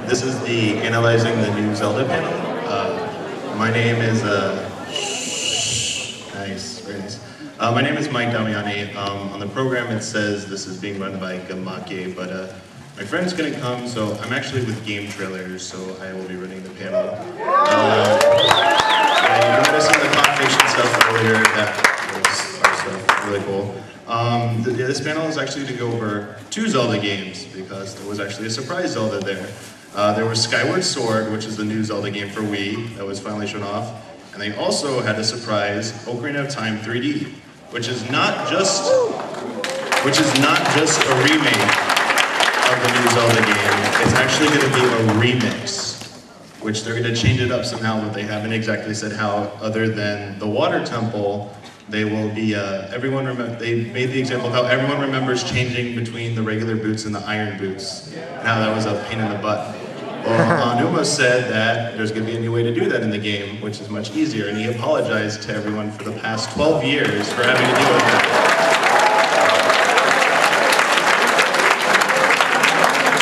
This is the Analyzing the New Zelda panel. My name is, nice, very nice. My name is Mike Damiani. On the program it says this is being run by Gamake, but my friend's gonna come, so I'm actually with GameTrailers, so I will be running the panel. You noticed in the competition stuff earlier, that was our stuff, really cool. This panel is actually to go over 2 Zelda games, because there was actually a surprise Zelda there. There was Skyward Sword, which is the new Zelda game for Wii, that was finally shown off. And they also had a surprise Ocarina of Time 3D, which is not just a remake of the new Zelda game. It's actually going to be a remix, which they're going to change it up somehow, but they haven't exactly said how, other than the water temple. They will be, they made the example of how everyone remembers changing between the regular boots and the iron boots, and how that was a pain in the butt. Well, Anuma said that there's going to be a new way to do that in the game, which is much easier, and he apologized to everyone for the past 12 years for having to deal with that.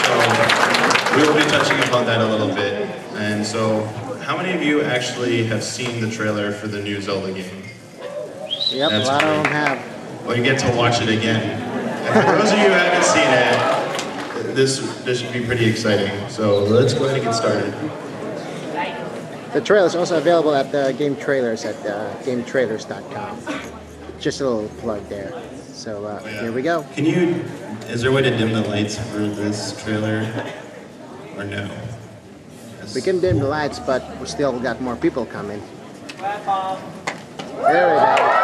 So, we will be touching upon that a little bit. And so, how many of you actually have seen the trailer for the new Zelda game? Yep, a lot of them have. Well, you get to watch it again. And for those of you who haven't seen it, this should be pretty exciting. So let's go ahead and get started. The trailer is also available at the GameTrailers at GameTrailers.com. Just a little plug there. So Here we go. Is there a way to dim the lights for this trailer? Or no? Yes. We can dim the lights, but we still got more people coming. There we go.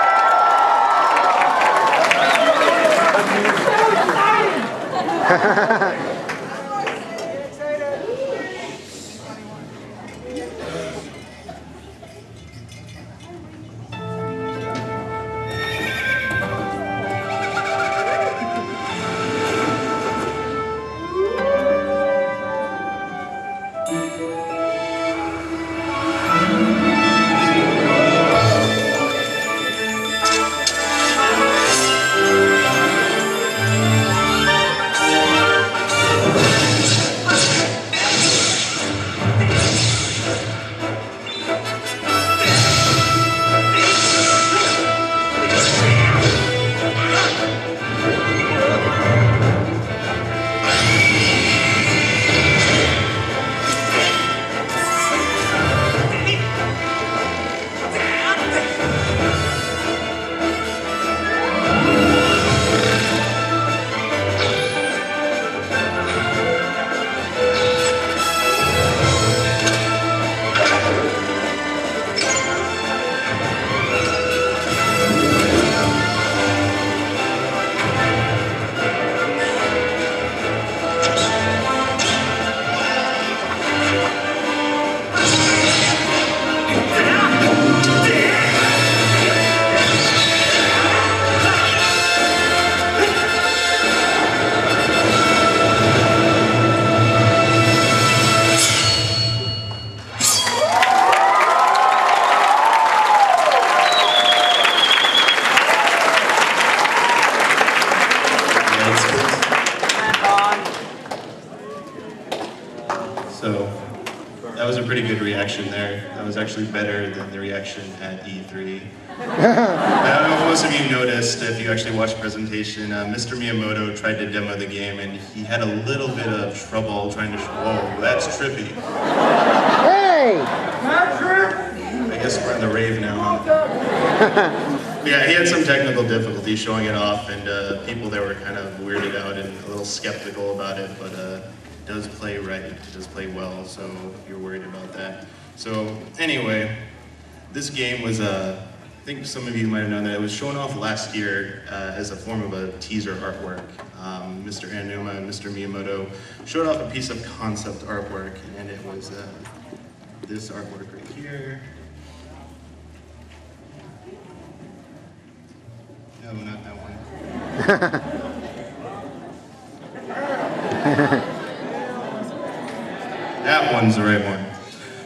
That was a pretty good reaction there. That was actually better than the reaction at E3. I don't know if most of you noticed, if you actually watched the presentation, Mr. Miyamoto tried to demo the game and he had a little bit of trouble trying to whoa, that's trippy. Hey! I guess we're in the rave now, huh? Yeah, he had some technical difficulty showing it off, and people there were kind of weirded out and a little skeptical about it, but it does play right, it does play well, so if you're worried about that. So anyway, this game was, I think some of you might have known that it was shown off last year as a form of a teaser artwork. Mr. Anuma and Mr. Miyamoto showed off a piece of concept artwork, and it was this artwork right here. No, not that one. That one's the right one.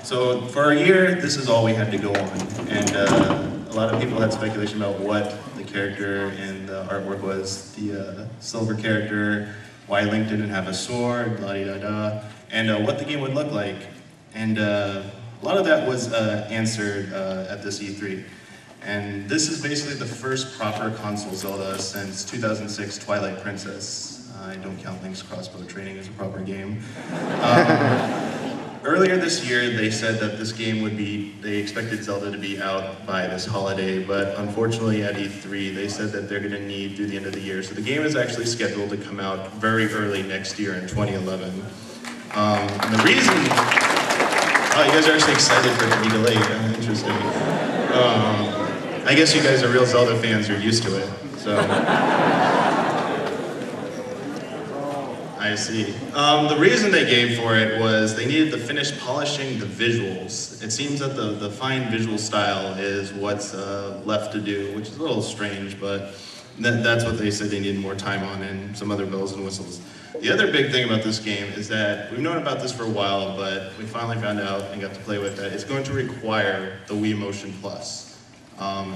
So for a year, this is all we had to go on. And a lot of people had speculation about what the character in the artwork was. The silver character, why Link didn't have a sword, la-di-da-da. and what the game would look like. And a lot of that was answered at this E3. And this is basically the first proper console Zelda since 2006 Twilight Princess. I don't count Link's Crossbow Training as a proper game. Earlier this year, they said that this game would be, they expected Zelda to be out by this holiday, but unfortunately at E3, they said that they're going to need through the end of the year. So the game is actually scheduled to come out very early next year in 2011. And the reason, oh, you guys are actually excited for it to be delayed. Interesting. I guess you guys are real Zelda fans, you're used to it, so. I see. The reason they gave for it was they needed to finish polishing the visuals. It seems that the fine visual style is what's left to do, which is a little strange, but that's what they said they needed more time on, and some other bells and whistles. The other big thing about this game is that we've known about this for a while, but we finally found out and got to play with it. It's going to require the Wii Motion Plus.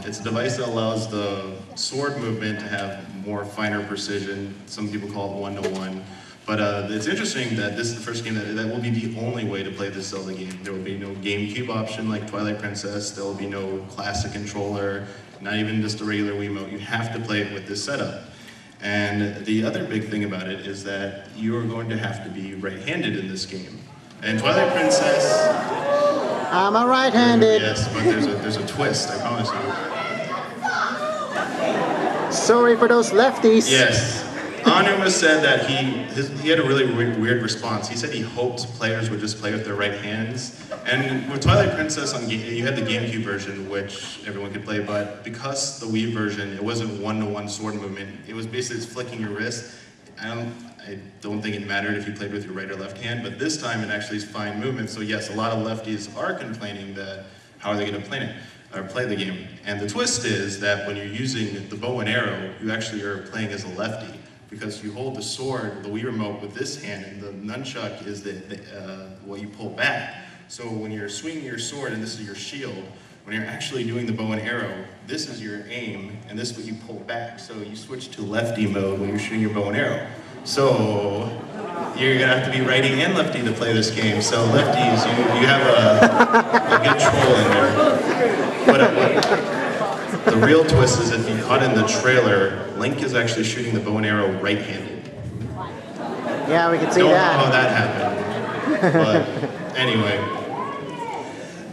It's a device that allows the sword movement to have more finer precision. Some people call it one-to-one. But it's interesting that this is the first game that will be the only way to play this Zelda game. There will be no GameCube option like Twilight Princess. There will be no classic controller, not even just a regular Wiimote. You have to play it with this setup. And the other big thing about it is that you're going to have to be right-handed in this game. And Twilight Princess... I'm a right-handed. Yes, but there's a twist, I promise you. Sorry for those lefties. Yes. Anuma said that he had a really weird response. He said he hoped players would just play with their right hands. And with Twilight Princess, you had the GameCube version, which everyone could play, but because the Wii version, it wasn't one-to-one sword movement. It was basically just flicking your wrist. I don't think it mattered if you played with your right or left hand, but this time it actually is fine movement. So yes, a lot of lefties are complaining that how are they going to play it? Or play the game. And the twist is that when you're using the bow and arrow, you actually are playing as a lefty. Because you hold the sword, the Wii remote, with this hand, and the nunchuck is what you pull back. So when you're swinging your sword, and this is your shield, when you're actually doing the bow and arrow, this is your aim, and this is what you pull back. So you switch to lefty mode when you're shooting your bow and arrow. So you're gonna have to be righty and lefty to play this game. So lefties, you have a good troll in there. But the real twist is if you caught in the trailer, Link is actually shooting the bow and arrow right-handed. Yeah, we can see Don't that. know how that happened. But anyway,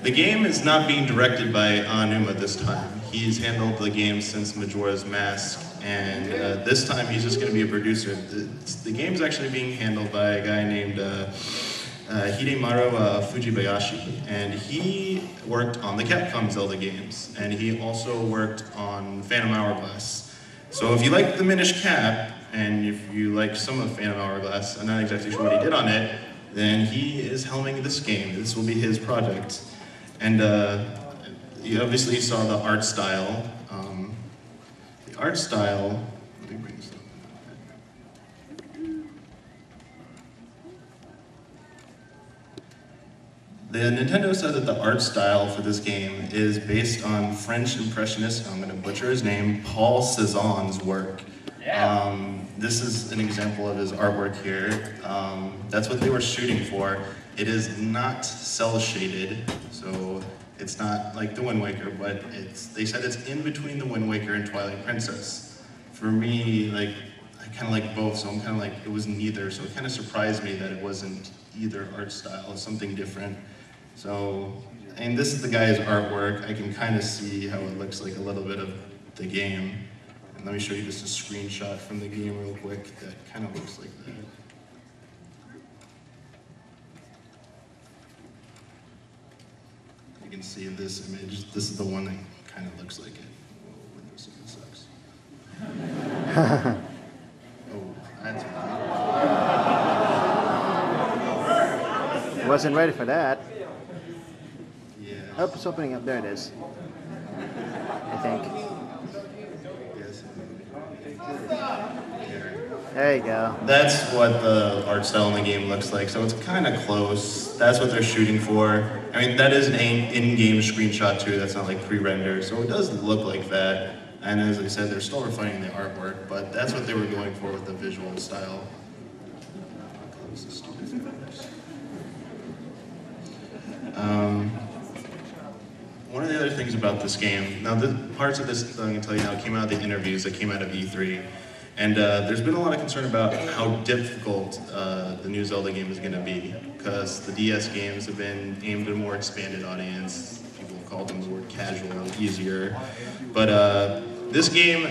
the game is not being directed by Anuma this time. He's handled the game since Majora's Mask, and this time he's just going to be a producer. The game's actually being handled by a guy named Hidemaru Fujibayashi, and he worked on the Capcom Zelda games, and he also worked on Phantom Hourglass. So if you like the Minish Cap, and if you like some of Phantom Hourglass, I'm not exactly sure what he did on it, then he is helming this game. This will be his project. And you obviously saw the art style. The art style, let me bring this up. The Nintendo said that the art style for this game is based on French impressionist, I'm going to butcher his name, Paul Cézanne's work. Yeah. This is an example of his artwork here. That's what they were shooting for. It is not cel shaded, so it's not like the Wind Waker, but they said it's in between the Wind Waker and Twilight Princess. For me, like, I kind of like both, so I'm kind of like, it was neither, so it kind of surprised me that it wasn't either art style, it's something different. So, and this is the guy's artwork. I can kind of see how it looks like a little bit of the game. And let me show you just a screenshot from the game real quick that kind of looks like that. You can see this image. This is the one that kind of looks like it. Oh, Windows sucks. Oh, that's bad. Wasn't ready for that. Yeah. Oh, it's opening up. There it is. I think. Yes. There you go. That's what the art style in the game looks like, so it's kind of close. That's what they're shooting for. I mean, that is an in-game screenshot too, that's not like pre-rendered, so it does look like that. And as I said, they're still refining the artwork, but that's what they were going for with the visual style. things about this game. Now, the parts of this, I'm going to tell you now, came out of the interviews that came out of E3. And there's been a lot of concern about how difficult the new Zelda game is going to be, because the DS games have been aimed at a more expanded audience. People have called them the word casual, easier. But this game,